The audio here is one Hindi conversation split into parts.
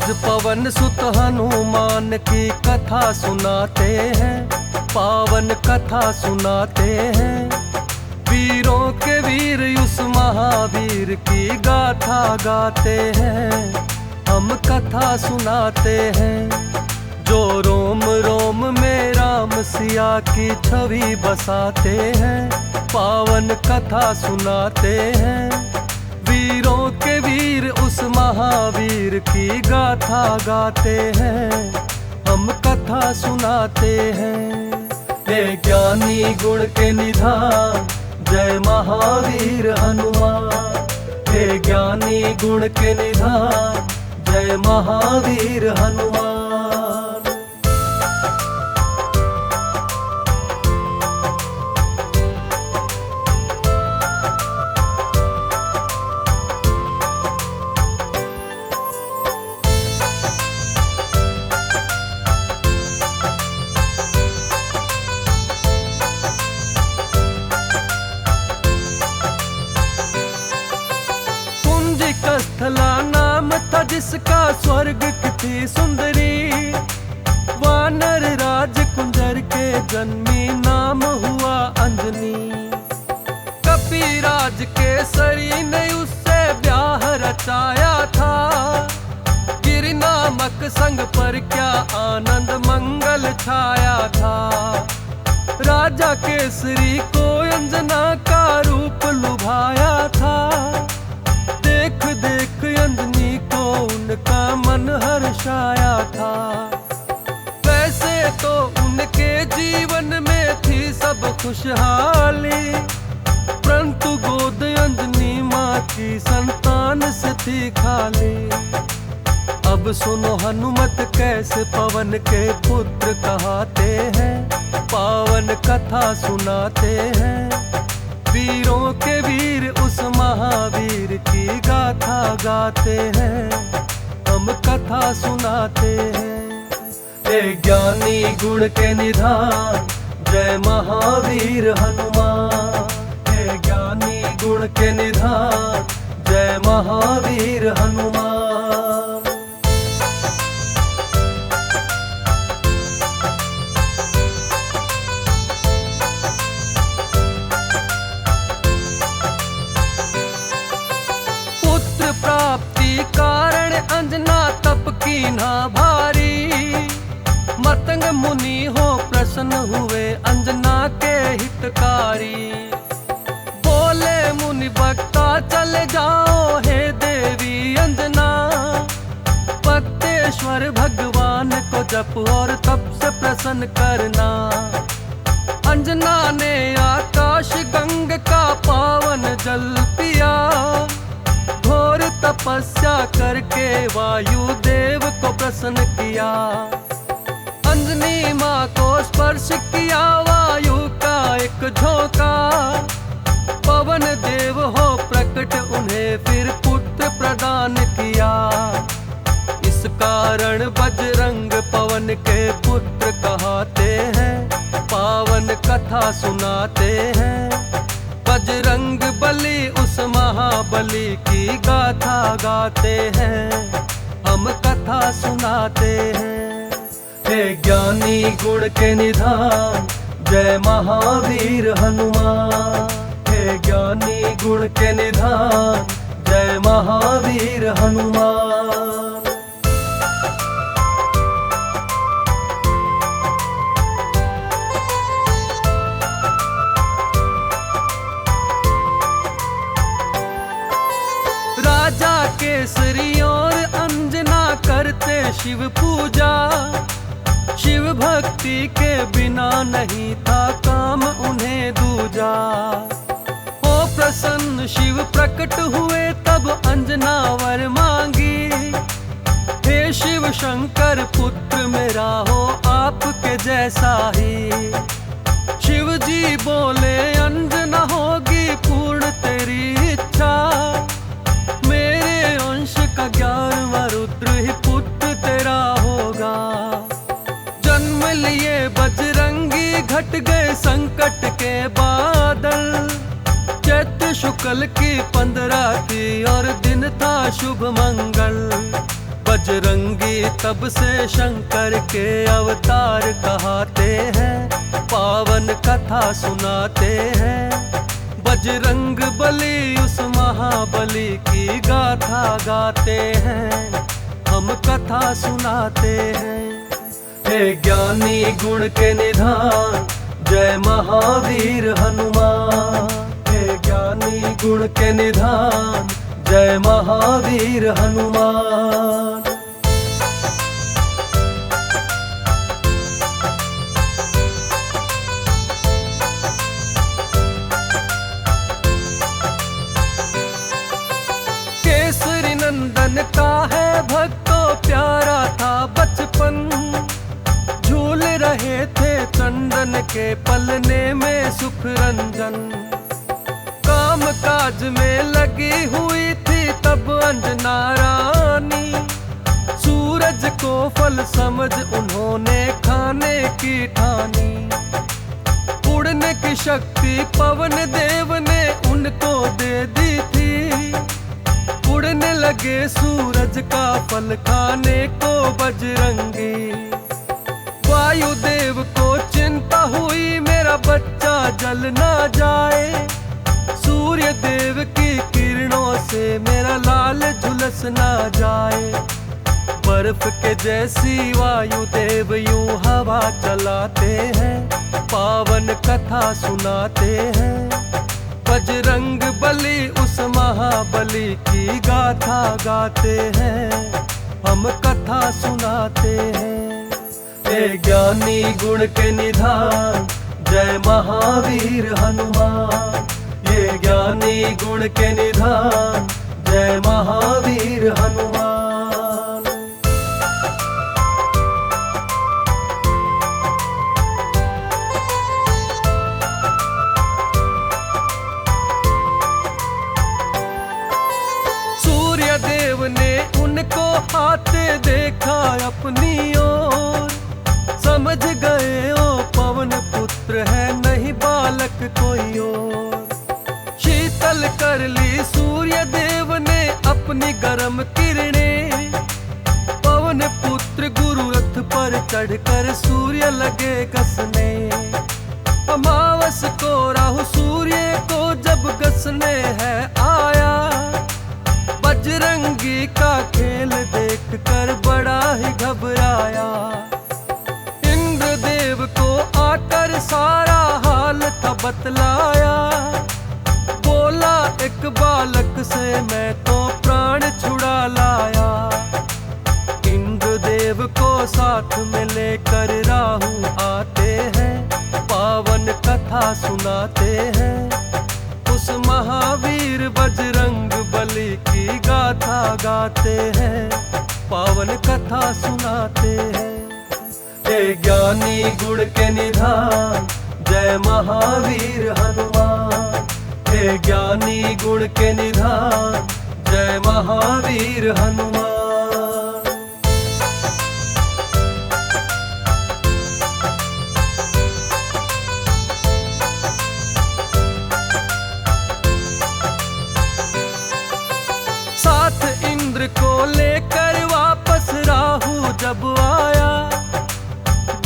आज पवन सुत हनुमान की कथा सुनाते हैं, पावन कथा सुनाते हैं। वीरों के वीर उस महावीर की गाथा गाते हैं, हम कथा सुनाते हैं। जो रोम रोम में राम सिया की छवि बसाते हैं, पावन कथा सुनाते हैं। वीरों के वीर उस महावीर की गाथा गाते हैं, हम कथा सुनाते हैं। हे ज्ञानी गुण के निधान, जय महावीर हनुमान। हे ज्ञानी गुण के निधान, जय महावीर हनुमान। स्थला नाम था जिसका, स्वर्ग की थी सुंदरी। वानर राज कुंजर के जन्मी, नाम हुआ अंजनी। कपिराज केसरी ने उससे ब्याह रचाया था। गिरि नामक संग पर क्या आनंद मंगल छाया था। राजा केसरी को अंजना का रूप लुभाया था। देख देख अंजनी को उनका मन हर्षाया था। वैसे तो उनके जीवन में थी सब खुशहाली, परंतु गोद अंजनी माँ की संतान से थी खाली। अब सुनो हनुमत कैसे पवन के पुत्र कहाते हैं, पावन कथा सुनाते हैं। वीरों के वीर उस महावीर की गाथा गाते हैं, हम कथा सुनाते हैं। हे ज्ञानी गुण के निधान, जय महावीर हनुमान। हे ज्ञानी गुण के निधान, जय महावीर हनुमान। प्राप्ति कारण अंजना तप की ना भारी। मतंग मुनि हो प्रसन्न हुए अंजना के हितकारी। बोले मुनि भक्ता चले जाओ हे देवी अंजना। पक्तेश्वर भगवान को जप और तप से प्रसन्न करना। अंजना ने आकाश गंग का पावन जल पिया। घोर तपस्या करके वायु देव को प्रसन्न किया। अंजनी माँ को स्पर्श किया वायु का एक झोंका। पवन देव हो प्रकट उन्हें फिर पुत्र प्रदान किया। इस कारण बजरंग पवन के पुत्र कहाते हैं, पावन कथा सुनाते हैं। बजरंग बली उस महाबली की गाथा गाते हैं, हम कथा सुनाते हैं। हे ज्ञानी गुण के निधान, जय महावीर हनुमान। हे ज्ञानी गुण के निधान, जय महावीर हनुमान। राजा केसरी और अंजना करते शिव पूजा। शिव भक्ति के बिना नहीं था काम उन्हें दूजा। हो प्रसन्न शिव प्रकट हुए तब अंजना वर मांगी। हे शिव शंकर पुत्र मेरा हो आपके जैसा ही। शिव जी बोले अंजना होगी पूर्ण तेरी इच्छा। मेरे अंश का 11वां रुद्र ही पुत्र तेरा होगा। जन्म लिए बजरंगी घट गए संकट के बादल। चैत्र शुक्ल की 15 थी और दिन था शुभ मंगल। बजरंगी तब से शंकर के अवतार कहाते हैं, पावन कथा सुनाते हैं। बजरंग बली उस महाबली की गाथा गाते हैं, हम कथा सुनाते हैं। हे ज्ञानी गुण के निधान, जय महावीर हनुमान। हे ज्ञानी गुण के निधान, जय महावीर हनुमान। केसरी नंदन का है भक्तों प्यारा था बचपन, झूल रहे थे चंदन के पलने में सुख रंजन। काम काज में लगी हुई थी तब अंजना रानी, सूरज को फल समझ उन्होंने खाने की ठानी। उड़ने की शक्ति पवन देव ने उनको दे दी थी, उड़ने लगे सूरज का फल खाने को बजरंगी। वायुदेव को चिंता हुई मेरा बच्चा जल ना जाए, सूर्य देव की किरणों से मेरा लाल झुलस ना जाए। बर्फ के जैसी वायुदेव यूं हवा चलाते हैं, पावन कथा सुनाते हैं। बजरंग बली उस महाबली की गाथा गाते हैं, हम कथा सुनाते हैं। हे ज्ञानी गुण के निधान, जय महावीर हनुमान। ये ज्ञानी गुण के निधान, जय महावीर हनुमान। सूर्य देव ने उनको आते देखा अपनी ओर, समझ गए ओ पवन पुत्र है नहीं बालक कोई और। शीतल कर ली सूर्य देव ने अपनी गर्म किरणें, पवन पुत्र गुरु रथ पर चढ़कर सूर्य लगे कसने। अमावस को राहु सूर्य को जब कसने है आया, बजरंगी का खेल देखकर बड़ा ही घबराया। इंद्रदेव को आकर सारा हाल था बतलाया, बोला एक बालक से मैं तो प्राण छुड़ा लाया। इंद्रदेव को साथ में लेकर राहु आते हैं, पावन कथा सुनाते हैं। उस महावीर बजरंग बली की गाथा गाते हैं, पावन कथा सुनाते हैं। हे ज्ञानी गुण के निधान, जय महावीर हनुमान। हे ज्ञानी गुण के निधान, जय महावीर हनुमान। साथ इंद्र को लेकर वापस राहु जब आया,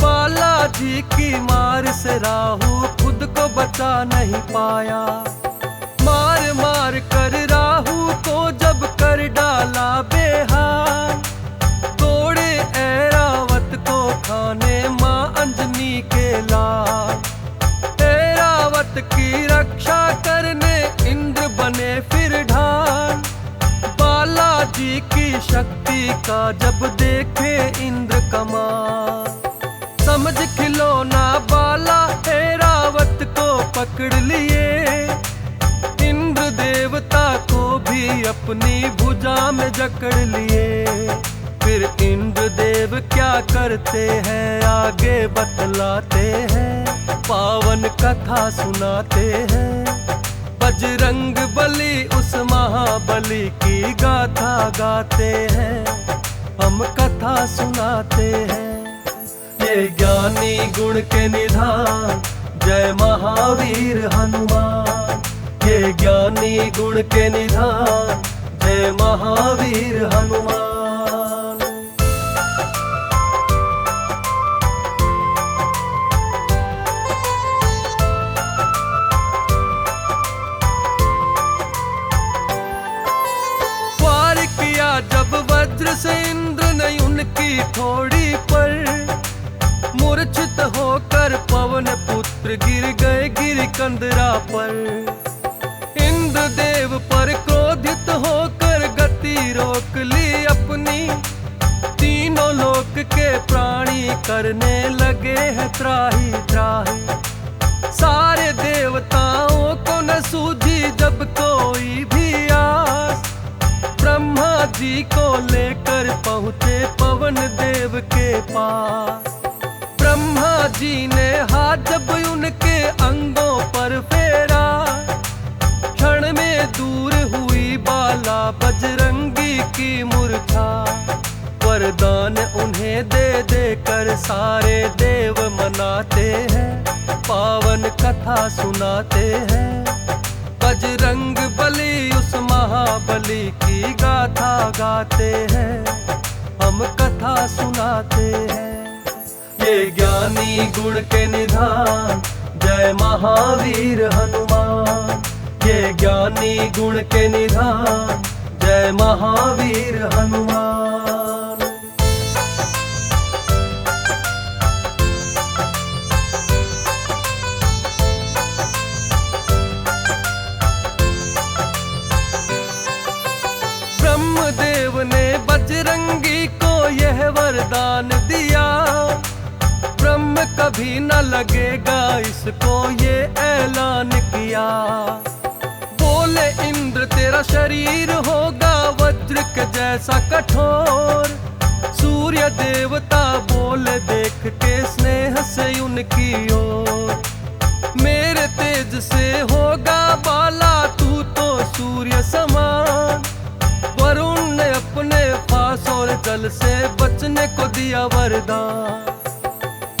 बालाजी की मार से राहु खुद को बचा नहीं पाया। मार मार कर राहु को जब कर डाला बेहाल, तोड़े ऐरावत को खाने माँ अंजनी के लाल। ऐरावत की रक्षा करने इंद्र बने फिर ढाल, बालाजी की शक्ति का जब देखे इंद्र कमाल। समझ खिलौना बाला ऐरावत को पकड़ लिए, इंद्र देवता को भी अपनी भुजा में जकड़ लिए। फिर इंद्र देव क्या करते हैं आगे बतलाते हैं, पावन कथा सुनाते हैं। बजरंग बली उस महाबली की गाथा गाते हैं, हम कथा सुनाते हैं। ये ज्ञानी गुण के निधान, जय महावीर हनुमान। ये ज्ञानी गुण के निधान, जय महावीर हनुमान। वज्र से इंद्र ने उनकी ठोड़ी पर मूर्छित होकर पवन पुत्र गिर गए गिरिकंदरा पर। इंद्र देव पर क्रोधित होकर गति रोक ली अपनी, तीनों लोक के प्राणी करने लगे हैं त्राही त्राही। सारे देवताओं को न सूझी जब कोई भी आस, ब्रह्मा जी को लेकर पहुँचे पवन देव के पास। ब्रह्मा जी ने हाथ जब उनके अंगों पर फेरा, क्षण में दूर हुई बाला बजरंगी की मूर्छा। वरदान उन्हें दे देकर सारे देव मनाते हैं, पावन कथा सुनाते हैं। बजरंग बली उस महाबली की गाथा गाते हैं, हम कथा सुनाते हैं। ये ज्ञानी गुण के निधान जय महावीर हनुमान। ये ज्ञानी गुण के निधान जय महावीर हनुमान। ब्रह्मदेव ने बजरंगी को यह वरदान दिया, ब्रह्म कभी न लगेगा इसको ये ऐलान किया। बोले इंद्र तेरा शरीर होगा वज्र के जैसा कठोर। सूर्य देवता बोले देख के स्नेह से उनकी ओर, मेरे तेज से होगा बाला तू तो सूर्य समान। वरुण ने अपने फांस और जल से बचने को दिया वरदान।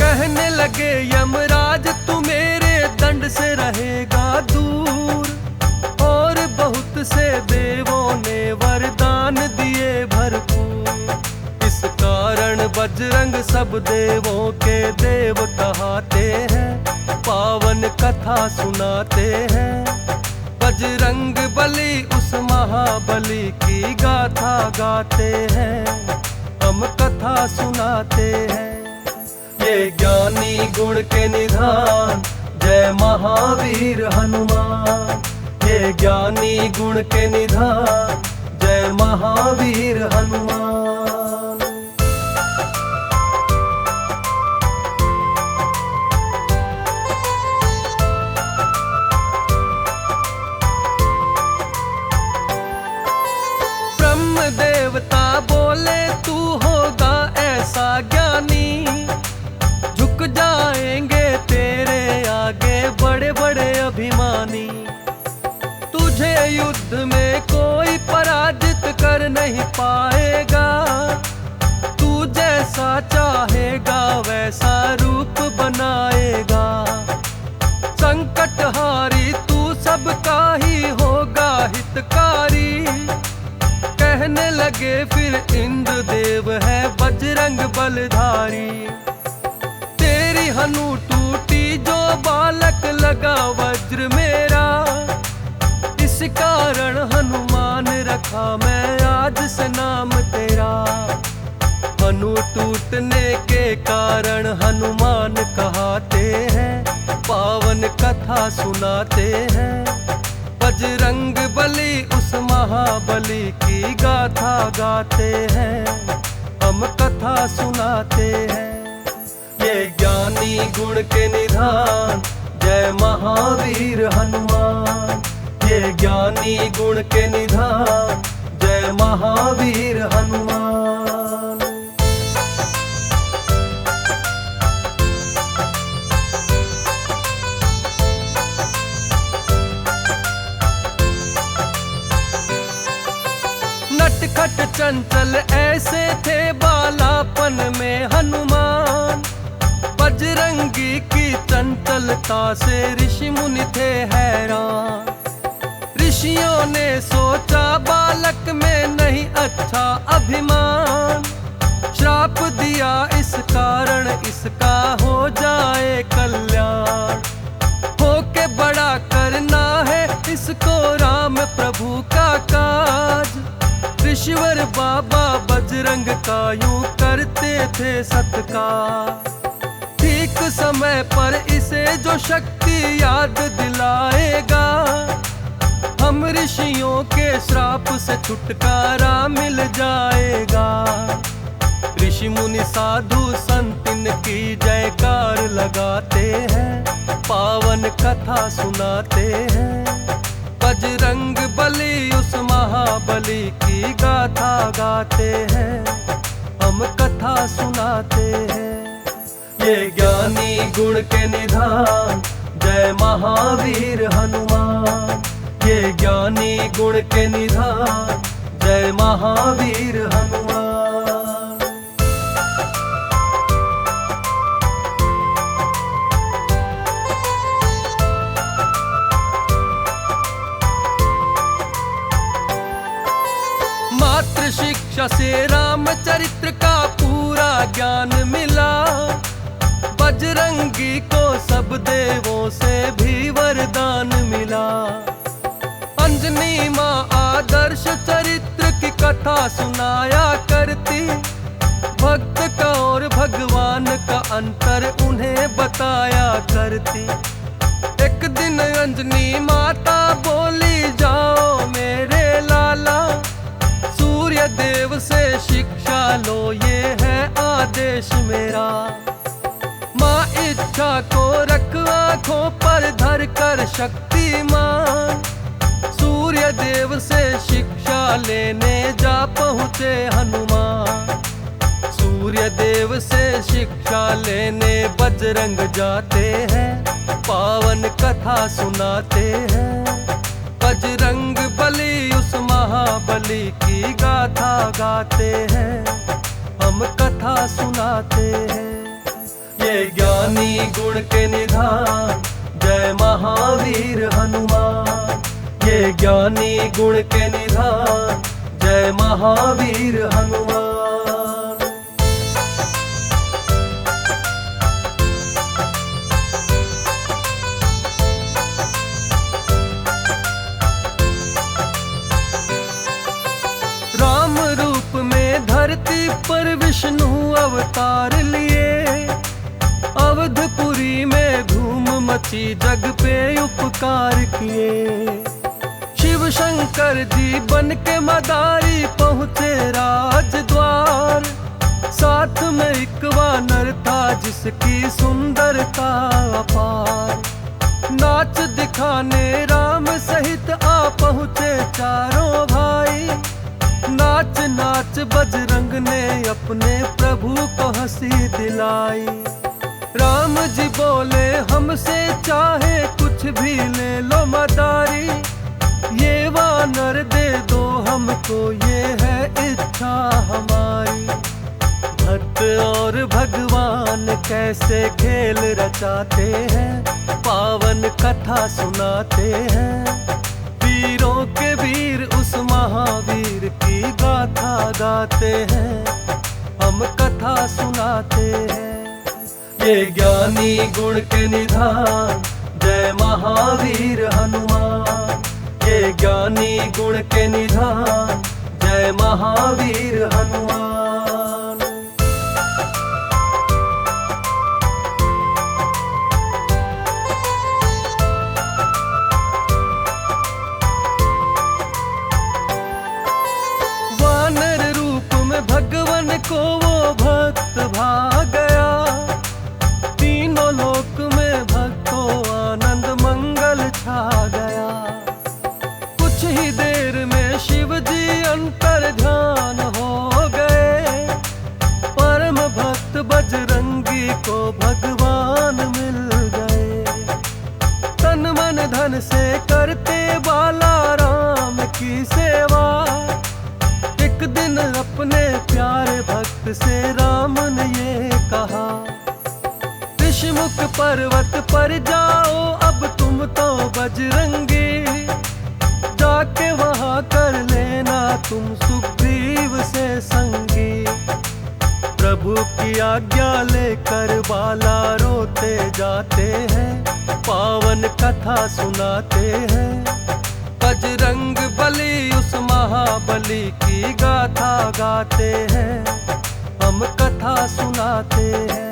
कहने लगे यमराज तू मेरे दंड से रहेगा दूर, और बहुत से देवों ने वरदान दिए भरपूर। इस कारण बजरंग सब देवों के देव कहते हैं, पावन कथा सुनाते हैं। बजरंग बली उस महाबली की गाथा गाते हैं, हम कथा सुनाते हैं। ये ज्ञानी गुण के निधान जय महावीर हनुमान। ये ज्ञानी गुण के निधान जय महावीर हनुमान। ब्रह्म देवता बोले तू होगा ऐसा ज्ञानी, झुक जाएंगे तेरे आगे बड़े बड़े अभिमानी। तुझे युद्ध में कोई पराजित कर नहीं पाएगा, तू जैसा चाहेगा वैसा रूप बनाएगा। संकटहारी तू सबका ही होगा हितकारी। कहने लगे फिर इंद्र देव है बजरंग बलधारी। तेरी हनु टूटी जो बालक लगा वज्र मेरा, इस कारण हनुमान रखा मैं आज से नाम तेरा। हनु टूटने के कारण हनुमान कहते हैं, पावन कथा सुनाते हैं। बजरंग बली उस महाबली की गाथा गाते हैं, हम कथा सुनाते हैं। ये ज्ञानी गुण के निधान जय महावीर हनुमान। ये ज्ञानी गुण के निधान जय महावीर हनुमान। नटखट चंचल ऐसे थे बालापन में हनुमान। बजरंगी की चंचलता से ऋषि मुनि थे हैरान। ऋषियों ने सोचा बालक में नहीं अच्छा अभिमान। श्राप दिया इस कारण इसका हो जाए कल्याण। होके बड़ा करना है इसको राम प्रभु का काज। ईश्वर बाबा बजरंग का यूं करते थे सत्कार। ठीक समय पर इसे जो शक्ति याद दिलाएगा, हम ऋषियों के श्राप से छुटकारा मिल जाएगा। ऋषि मुनि साधु संत इनकी जयकार लगाते हैं, पावन कथा सुनाते हैं। बजरंग बली उस महाबली की गाथा गाते हैं, हम कथा सुनाते हैं। ये ज्ञानी गुण के निधान, जय महावीर हनुमान। ये ज्ञानी गुण के निधान, जय महावीर हनुमान। मात्र शिक्षा से रामचरित्र का पूरा ज्ञान मिला, बजरंगी को सब देवों से भी वरदान मिला। अंजनी माँ आदर्श चरित्र की कथा सुनाया करती, भक्त का और भगवान का अंतर उन्हें बताया करती। एक दिन अंजनी माता बोली, जाओ मेरे लाला, सूर्य देव से शिक्षा लो, ये है आदेश मेरा। माँ इच्छा को रख आँखों पर धर कर शक्तिमान, सूर्य देव से शिक्षा लेने जा पहुँचे हनुमान। सूर्य देव से शिक्षा लेने बजरंग जाते हैं, पावन कथा सुनाते हैं। बजरंग बली उस महाबली की गाथा गाते हैं, हम कथा सुनाते हैं। ये ज्ञानी गुण के निधान, जय महावीर हनुमान। ये ज्ञानी गुण के निधान, जय महावीर हनुमान। राम रूप में धरती पर विष्णु अवतार लिए, अवधपुरी में धूम मची जग पे उपकार किए। शिव शंकर जी बन के मदारी पहुँचे राजद्वार, साथ में एक वानर था जिसकी सुंदरता अपार। नाच दिखाने राम सहित आ पहुँचे चारों भाई, नाच नाच बजरंग ने अपने प्रभु को हंसी दिलाई। राम जी बोले, हमसे चाहे कुछ भी ले लो मदारी, ये वानर दे दो हमको, ये है इच्छा हमारी। भक्त और भगवान कैसे खेल रचाते हैं, पावन कथा सुनाते हैं। वीरों के वीर उस महावीर की गाथा गाते हैं, हम कथा सुनाते हैं। ये ज्ञानी गुण के निधान, जय महावीर हनुमान। ये ज्ञानी गुण के निधान, जय महावीर हनुमान। वानर रूप में भगवान को वो भक्त भा गया, तीनों लोक में भक्तों आनंद मंगल छा गया। कुछ ही देर में शिव जी अंतर ध्यान हो गए, परम भक्त बजरंगी को भगवान मिल गए। तन मन धन से करते बाला राम की सेवा, एक दिन अपने प्यारे भक्त से राम ने ये कहा, ऋषिमुख पर्वत पर जाओ अब तुम तो बजरंगी, जाके वहाँ कर लेना तुम सुग्रीव से संगी। प्रभु की आज्ञा लेकर बाला रोते जाते हैं, पावन कथा सुनाते हैं। बजरंग बली उस महाबली की गाथा गाते हैं, हम कथा सुनाते हैं।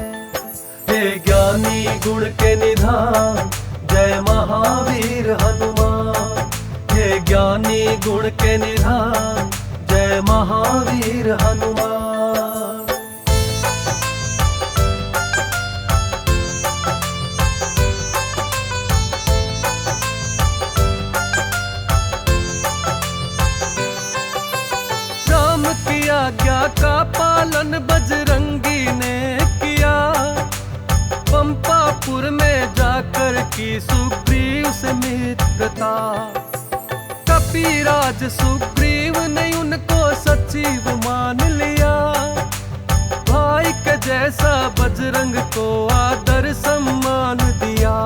हे ज्ञानी गुण के निधान जय महावीर हनुमान, हे ज्ञानी गुण के निधान जय महावीर हनुमान। राम की आज्ञा का पालन बजरंगी ने किया, पंपापुर में जाकर की सुग्रीव से मित्रता। कपिराज सुग्रीव ने उनको सचिव मान लिया, भाई के जैसा बजरंग को आदर सम्मान दिया।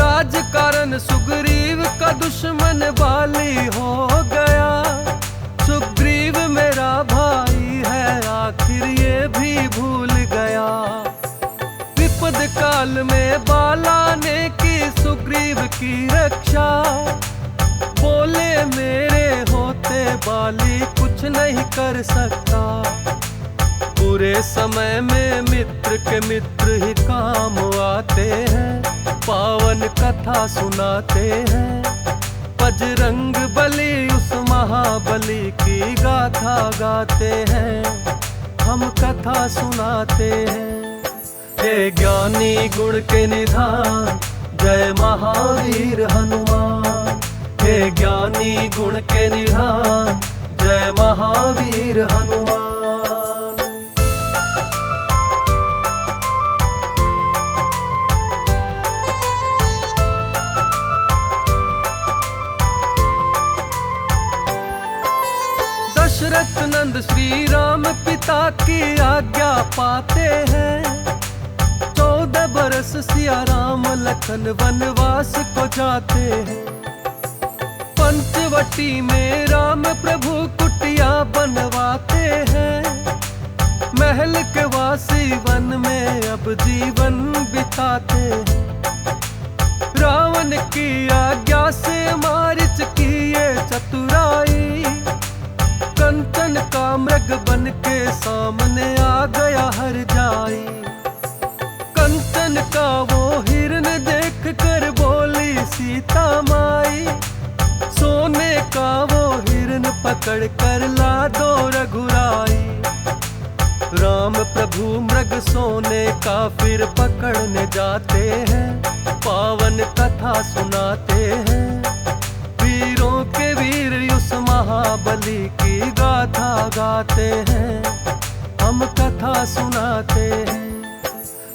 राजकारण सुग्रीव का दुश्मन बाली हो गया, सुग्रीव मेरा भाई है आखिर ये भी भूल गया। विपद काल में बाला ने की सुग्रीव की रक्षा, बोले मेरे होते बाली कुछ नहीं कर सकता। बुरे समय में मित्र के मित्र ही काम आते हैं, पावन कथा सुनाते हैं। बजरंग बली उस महाबली की गाथा गाते हैं, हम कथा सुनाते हैं। हे ज्ञानी गुण के निधान जय महावीर हनुमान, हे ज्ञानी गुण के निधान जय महावीर हनुमान। दशरथ नंद श्री राम पिता की आज्ञा पाते हैं, 14 बरस सिया राम लखन वनवास को जाते हैं। पंचवटी में राम प्रभु कुटिया बनवाते हैं, महल के वासी वन में अब जीवन बिताते हैं। रावण की आज्ञा से मारिच की ये चतुराई, कंचन का मृग बन के सामने आ गया हर जाई। कंचन का वो हिरन देख कर बोली सीता माई, सोने का वो हिरन पकड़ कर ला दो रघुराई। राम प्रभु मृग सोने का फिर पकड़ने जाते हैं, पावन कथा सुनाते हैं। वीरों के वीर उस महाबली की गाथा गाते हैं, हम कथा सुनाते हैं।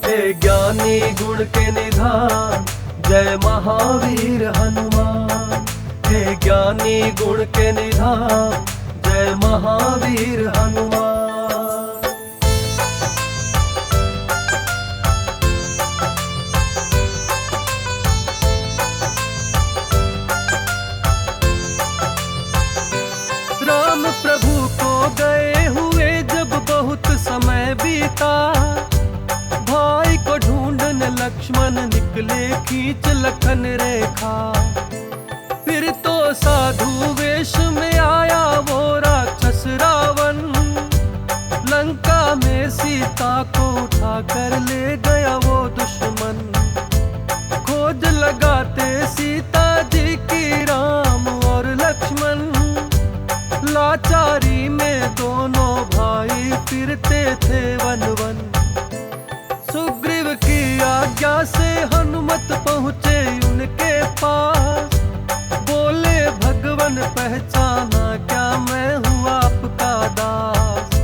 हे ज्ञानी गुण के निधान जय महावीर हनुमान, हे ज्ञानी गुण के निधान जय महावीर हनुमान। राम प्रभु को गए हुए जब बहुत समय बीता, भाई को ढूंढने लक्ष्मण निकले खींच लखन रेखा। फिर तो साधु वेश में आया वो राक्षस रावण, लंका में सीता को उठा कर ले गया वो दुश्मन। खोज लगाते सीता जी की राम और लक्ष्मण, लाचारी में दोनों भाई फिरते थे वन वन। सुग्रीव की आज्ञा से हनुमत पहुँचे उनके पास, बोले भगवन पहचाना क्या मैं हूँ आपका दास।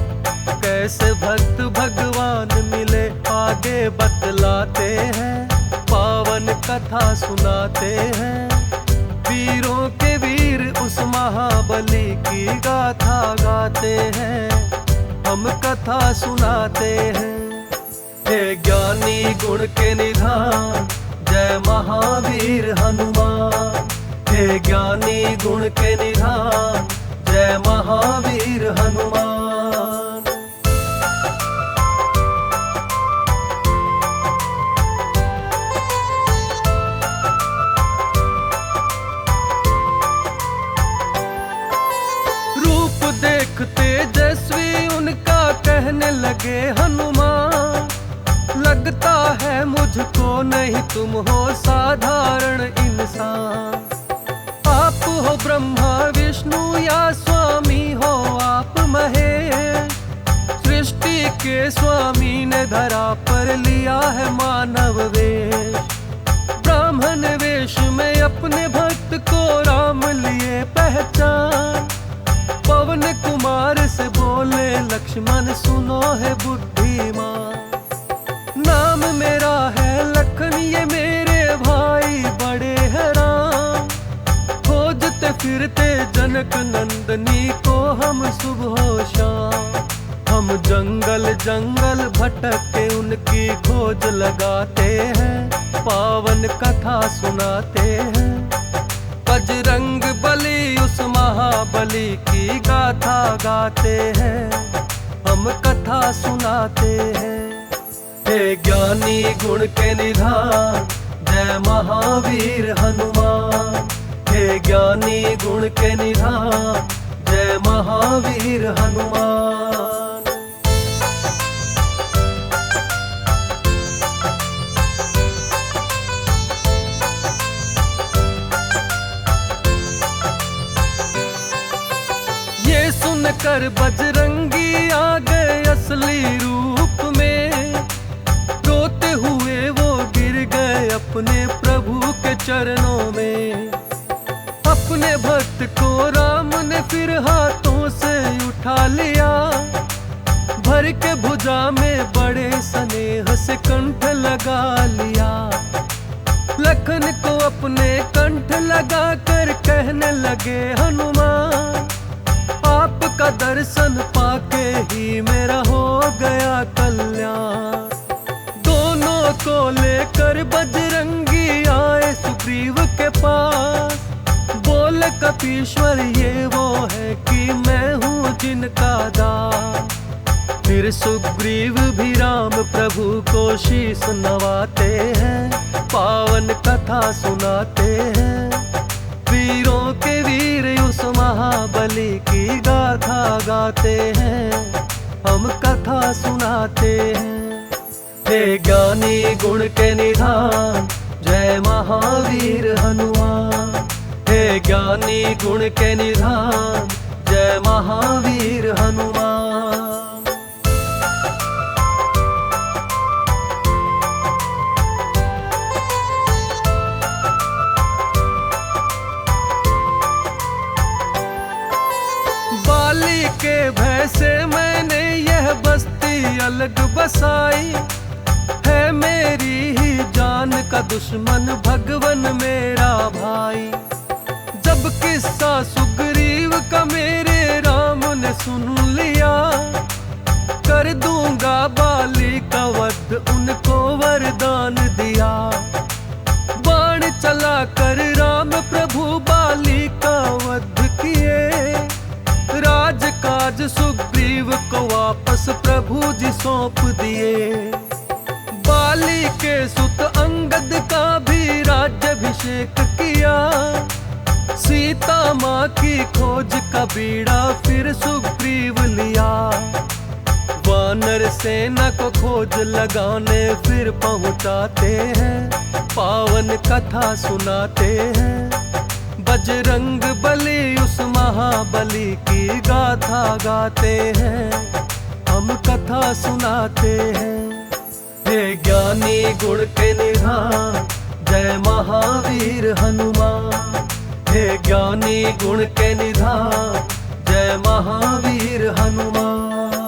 कैसे भक्त भगवान मिले आगे बतलाते हैं, पावन कथा सुनाते हैं। वीरों के वीर उस महाबली की गाथा गाते हैं, हम कथा सुनाते हैं। हे ज्ञानी गुण के निधान जय महावीर हनुमान, हे ज्ञानी गुण के निधान जय महावीर हनुमान। कहने लगे हनुमान, लगता है मुझको नहीं तुम हो साधारण इंसान। आप हो ब्रह्मा विष्णु या स्वामी हो आप महेश, सृष्टि के स्वामी ने धरा पर लिया है मानव वेश। ब्राह्मण वेश में अपने भक्त को राम लिए पहचान, पवन कुमार से बोले लक्ष्मण सुनो है बुद्धिमान। नाम मेरा है लखन ये मेरे भाई बड़े हैरान, खोजते फिरते जनक नंदनी को हम सुबह शाम। हम जंगल जंगल भटक के उनकी खोज लगाते हैं, पावन कथा सुनाते हैं। बजरंग बली उस महाबली की गाथा गाते हैं, हम कथा सुनाते हैं। हे ज्ञानी गुण के निधान जय महावीर हनुमान, हे ज्ञानी गुण के निधान जय महावीर हनुमान। ये सुनकर बजरंगी आ गए असली रूप में, रोते हुए वो गिर गए अपने प्रभु के चरणों में। अपने भक्त को राम ने फिर हाथों से उठा लिया, भर के भुजा में बड़े स्नेह से कंठ लगा लिया। लखन को अपने कंठ लगा कर कहने लगे हनुमान, आपका दर्शन पाके ही मेरा हो गया कल्याण। दोनों को लेकर बजरंगी आए सुग्रीव के पास, बोले कपीश्वर ये वो है कि मैं हूँ जिनका दास। फिर सुग्रीव भी राम प्रभु को शीश नवाते हैं, पावन कथा सुनाते हैं। वीरों के वीर उस महाबली की गाथा गाते हैं, हम कथा सुनाते हैं। हे ज्ञानी गुण के निधान जय महावीर हनुमान, हे ज्ञानी गुण के निधान जय महावीर हनुमान। बाली के भय से मैंने यह बस्ती अलग बसाई, है मेरी ही जान का दुश्मन भगवन मेरा भाई। जब किस्सा सुग्रीव का मेरे राम ने सुन लिया, कर दूंगा बाली का वध उनको वरदान दिया। बाण चला कर राम प्रभु बाली का वध किए, राजकाज सुग्रीव को वापस प्रभु जी सौंप दिए। बाली के सुत अंगद का भी राज्याभिषेक किया, सीता माँ की खोज का बीड़ा फिर सुग्रीव लिया। वानर सेना को खोज लगाने फिर पहुँचाते हैं, पावन कथा सुनाते हैं। बजरंग बली उस महाबली की गाथा गाते हैं, हम कथा सुनाते हैं। हे ज्ञानी गुण के निधान जय महावीर हनुमान, हे ज्ञानी गुण के निधान जय महावीर हनुमान।